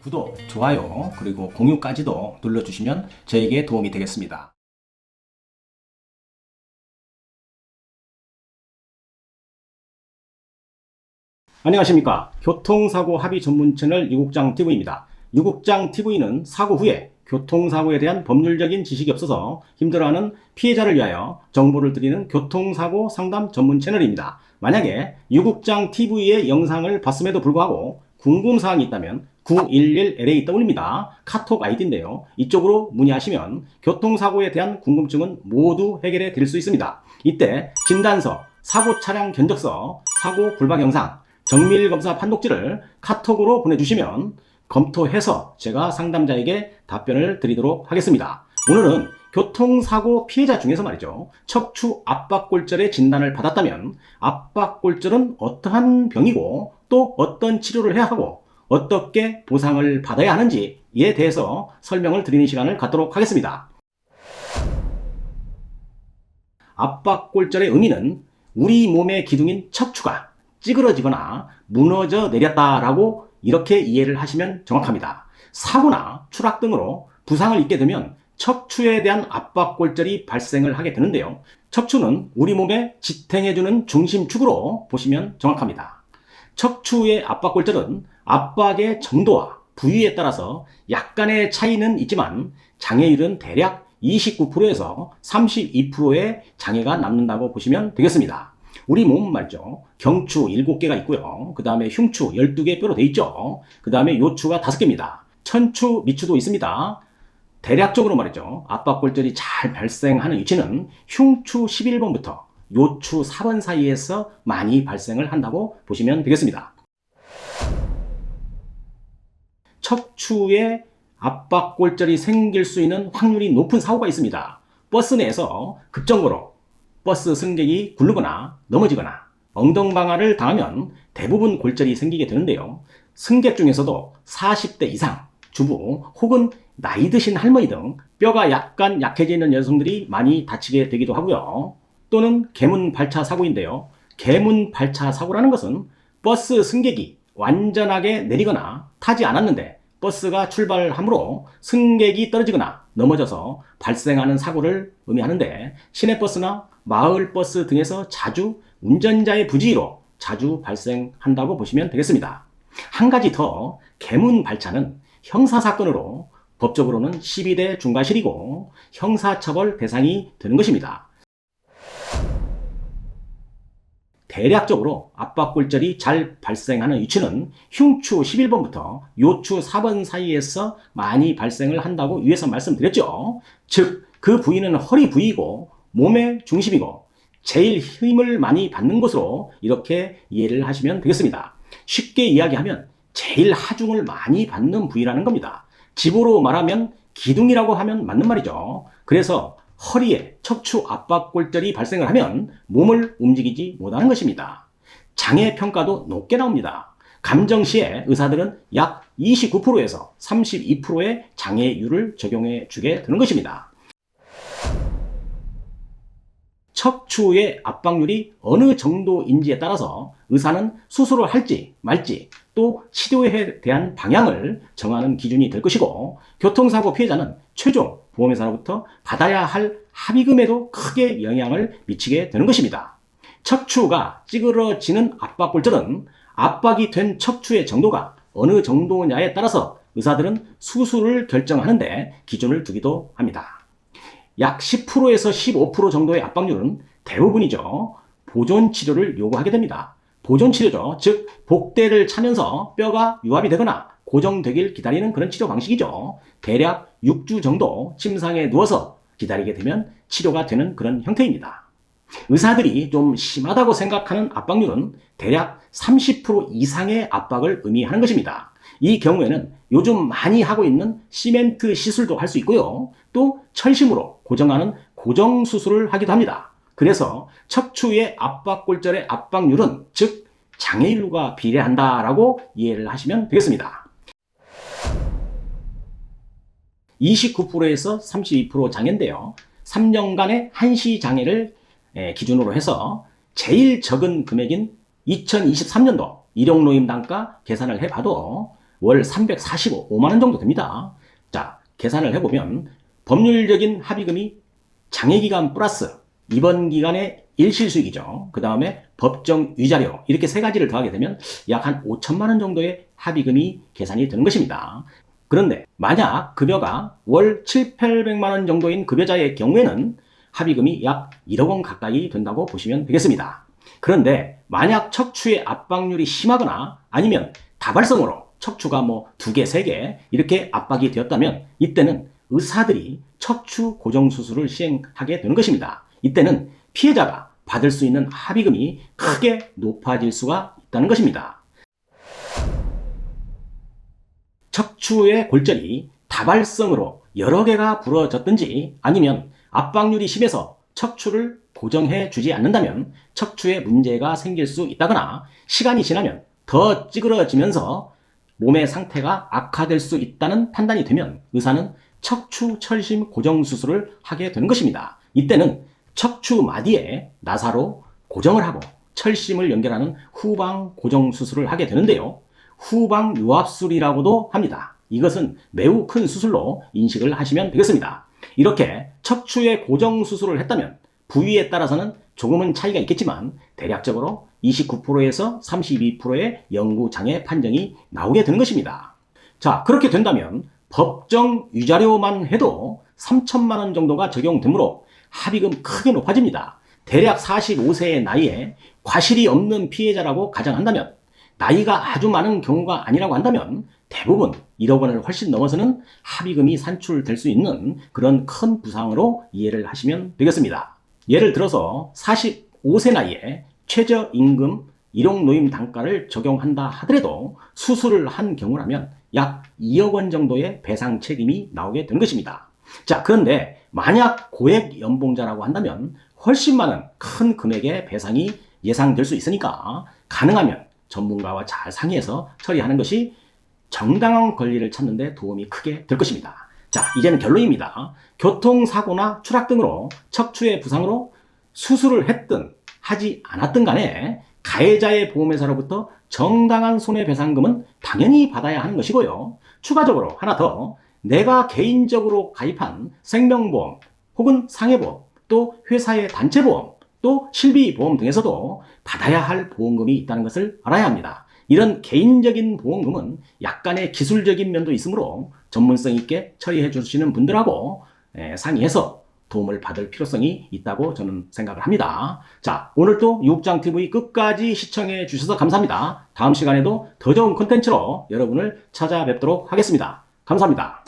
구독, 좋아요, 그리고 공유까지도 눌러주시면 저에게 도움이 되겠습니다. 안녕하십니까. 교통사고 합의 전문 채널 유국장TV입니다. 유국장TV는 사고 후에 교통사고에 대한 법률적인 지식이 없어서 힘들어하는 피해자를 위하여 정보를 드리는 교통사고 상담 전문 채널입니다. 만약에 유국장TV의 영상을 봤음에도 불구하고 궁금사항이 있다면 911LAW입니다. 카톡 아이디인데요. 이쪽으로 문의하시면 교통사고에 대한 궁금증은 모두 해결해 드릴 수 있습니다. 이때 진단서, 사고 차량 견적서, 사고 불박 영상, 정밀검사 판독지를 카톡으로 보내주시면 검토해서 제가 상담자에게 답변을 드리도록 하겠습니다. 오늘은 교통사고 피해자 중에서 말이죠. 척추 압박골절의 진단을 받았다면 압박골절은 어떠한 병이고 또 어떤 치료를 해야 하고 어떻게 보상을 받아야 하는지에 대해서 설명을 드리는 시간을 갖도록 하겠습니다. 압박골절의 의미는 우리 몸의 기둥인 척추가 찌그러지거나 무너져 내렸다라고 이렇게 이해를 하시면 정확합니다. 사고나 추락 등으로 부상을 입게 되면 척추에 대한 압박골절이 발생을 하게 되는데요. 척추는 우리 몸에 지탱해주는 중심축으로 보시면 정확합니다. 척추의 압박골절은 압박의 정도와 부위에 따라서 약간의 차이는 있지만 장애율은 대략 29%에서 32%의 장애가 남는다고 보시면 되겠습니다. 우리 몸은 말이죠. 경추 7개가 있고요. 그 다음에 흉추 12개 뼈로 되어 있죠. 그 다음에 요추가 5개입니다. 천추, 미추도 있습니다. 대략적으로 말이죠. 압박골절이 잘 발생하는 위치는 흉추 11번부터 요추 4번 사이에서 많이 발생을 한다고 보시면 되겠습니다. 척추에 압박골절이 생길 수 있는 확률이 높은 사고가 있습니다. 버스 내에서 급정거로 버스 승객이 굴르거나 넘어지거나 엉덩방아를 당하면 대부분 골절이 생기게 되는데요. 승객 중에서도 40대 이상, 주부 혹은 나이 드신 할머니 등 뼈가 약간 약해져 있는 여성들이 많이 다치게 되기도 하고요. 또는 계문 발차 사고인데요. 계문 발차 사고라는 것은 버스 승객이 완전하게 내리거나 타지 않았는데 버스가 출발하므로 승객이 떨어지거나 넘어져서 발생하는 사고를 의미하는데 시내버스나 마을버스 등에서 자주 운전자의 부지로 자주 발생한다고 보시면 되겠습니다. 한 가지 더, 계문 발차는 형사사건으로 법적으로는 12대 중과실이고 형사처벌 대상이 되는 것입니다. 대략적으로 압박골절이 잘 발생하는 위치는 흉추 11번부터 요추 4번 사이에서 많이 발생을 한다고 위에서 말씀드렸죠. 즉, 그 부위는 허리 부위이고 몸의 중심이고 제일 힘을 많이 받는 곳으로 이렇게 이해를 하시면 되겠습니다. 쉽게 이야기하면 제일 하중을 많이 받는 부위라는 겁니다. 집으로 말하면 기둥이라고 하면 맞는 말이죠. 그래서 허리에 척추 압박골절이 발생을 하면 몸을 움직이지 못하는 것입니다. 장애 평가도 높게 나옵니다. 감정 시에 의사들은 약 29%에서 32%의 장애율을 적용해 주게 되는 것입니다. 척추의 압박률이 어느 정도인지에 따라서 의사는 수술을 할지 말지 또 치료에 대한 방향을 정하는 기준이 될 것이고 교통사고 피해자는 최종 보험회사로부터 받아야 할 합의금에도 크게 영향을 미치게 되는 것입니다. 척추가 찌그러지는 압박골절은 압박이 된 척추의 정도가 어느 정도냐에 따라서 의사들은 수술을 결정하는데 기준을 두기도 합니다. 약 10%에서 15% 정도의 압박률은 대부분이죠. 보존치료를 요구하게 됩니다. 보존치료죠. 즉 복대를 차면서 뼈가 유압이 되거나 고정되길 기다리는 그런 치료 방식이죠. 대략 6주 정도 침상에 누워서 기다리게 되면 치료가 되는 그런 형태입니다. 의사들이 좀 심하다고 생각하는 압박률은 대략 30% 이상의 압박을 의미하는 것입니다. 이 경우에는 요즘 많이 하고 있는 시멘트 시술도 할 수 있고요. 또 철심으로 고정하는 고정수술을 하기도 합니다. 그래서 척추의 압박골절의 압박률은 즉 장애율과 비례한다라고 이해를 하시면 되겠습니다. 29%에서 32% 장애인데요. 3년간의 한시 장애를 기준으로 해서 제일 적은 금액인 2023년도 일용노임 단가 계산을 해봐도 월 345만 원 정도 됩니다. 자, 계산을 해보면 법률적인 합의금이 장애기간 플러스 입원 기간의 일실수익이죠. 그 다음에 법정 위자료 이렇게 세 가지를 더하게 되면 약 한 5천만 원 정도의 합의금이 계산이 되는 것입니다. 그런데 만약 급여가 월 7, 800만 원 정도인 급여자의 경우에는 합의금이 약 1억 원 가까이 된다고 보시면 되겠습니다. 그런데 만약 척추의 압박률이 심하거나 아니면 다발성으로 척추가 뭐 2개, 3개 이렇게 압박이 되었다면 이때는 의사들이 척추 고정 수술을 시행하게 되는 것입니다. 이때는 피해자가 받을 수 있는 합의금이 크게 높아질 수가 있다는 것입니다. 척추의 골절이 다발성으로 여러 개가 부러졌든지 아니면 압박률이 심해서 척추를 고정해 주지 않는다면 척추에 문제가 생길 수 있다거나 시간이 지나면 더 찌그러지면서 몸의 상태가 악화될 수 있다는 판단이 되면 의사는 척추 철심 고정 수술을 하게 되는 것입니다. 이때는 척추 마디에 나사로 고정을 하고 철심을 연결하는 후방 고정 수술을 하게 되는데요. 후방 유압술이라고도 합니다. 이것은 매우 큰 수술로 인식을 하시면 되겠습니다. 이렇게 척추의 고정 수술을 했다면 부위에 따라서는 조금은 차이가 있겠지만 대략적으로 29%에서 32%의 영구장애 판정이 나오게 되는 것입니다. 자, 그렇게 된다면 법정 위자료만 해도 3천만 원 정도가 적용되므로 합의금 크게 높아집니다. 대략 45세의 나이에 과실이 없는 피해자라고 가정한다면 나이가 아주 많은 경우가 아니라고 한다면 대부분 1억 원을 훨씬 넘어서는 합의금이 산출될 수 있는 그런 큰 부상으로 이해를 하시면 되겠습니다. 예를 들어서 45세 나이에 최저임금 일용노임 단가를 적용한다 하더라도 수술을 한 경우라면 약 2억 원 정도의 배상 책임이 나오게 되는 것입니다. 자, 그런데 만약 고액 연봉자라고 한다면 훨씬 많은 큰 금액의 배상이 예상될 수 있으니까 가능하면 전문가와 잘 상의해서 처리하는 것이 정당한 권리를 찾는 데 도움이 크게 될 것입니다. 자, 이제는 결론입니다. 교통사고나 추락 등으로 척추의 부상으로 수술을 했든 하지 않았든 간에 가해자의 보험회사로부터 정당한 손해배상금은 당연히 받아야 하는 것이고요. 추가적으로 하나 더, 내가 개인적으로 가입한 생명보험 혹은 상해보험, 또 회사의 단체보험, 또 실비보험 등에서도 받아야 할 보험금이 있다는 것을 알아야 합니다. 이런 개인적인 보험금은 약간의 기술적인 면도 있으므로 전문성 있게 처리해 주시는 분들하고 상의해서 도움을 받을 필요성이 있다고 저는 생각을 합니다. 자, 오늘도 유국장TV 끝까지 시청해 주셔서 감사합니다. 다음 시간에도 더 좋은 콘텐츠로 여러분을 찾아뵙도록 하겠습니다. 감사합니다.